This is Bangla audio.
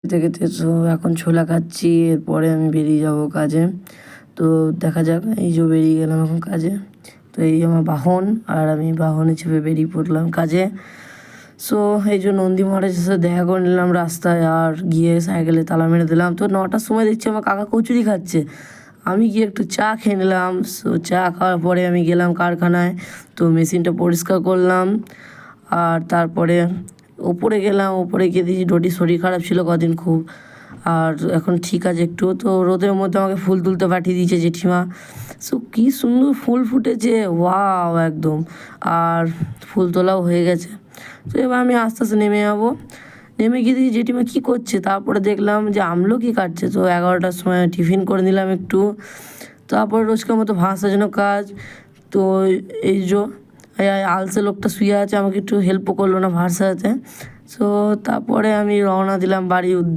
থেকে তো এখন ছোলা খাচ্ছি, এরপরে আমি বেরিয়ে যাব কাজে। তো দেখা যাক, এই যে বেরিয়ে গেলাম এখন কাজে। তো এই আমার বাহন, আর আমি বাহনে চেপে বেরিয়ে পড়লাম কাজে। সো এই যে নন্দী মহারাজের সাথে দেখা করে নিলাম রাস্তায়, আর গিয়ে সাইকেলে তালা মেরে দিলাম। তো 9টার সময় দেখছি আমার কাকা কচুরি খাচ্ছে, আমি গিয়ে একটু চা খেয়ে নিলাম। সো চা খাওয়ার পরে আমি গেলাম কারখানায়, তো মেশিনটা পরিষ্কার করলাম। আর তারপরে ওপরে গেলাম, ওপরে গিয়ে দেখি ডোটির শরীর খারাপ ছিল কদিন খুব, আর এখন ঠিক আছে একটু। তো রোদের মধ্যে আমাকে ফুল তুলতে পাঠিয়ে দিয়েছে জেঠিমা। সো কী সুন্দর ফুল ফুটেছে, ওয়াও একদম। আর ফুল তোলাও হয়ে গেছে। তো এবার আমি আস্তে আস্তে নেমে যাবো। নেমে গিয়ে দেখি জেঠিমা কী করছে, তারপরে দেখলাম যে আমলকি কাটছে। তো 11টার সময় টিফিন করে নিলাম একটু। তারপরে রোজকার মতো ভাত সাজানো কাজ। তো এই যে আলসে লোকটা শুয়ে আছে, আমাকে একটু হেল্পও করলো না ভাত সাজাতে। সো তারপরে আমি রওনা দিলাম বাড়ির উদ্দেশ্যে।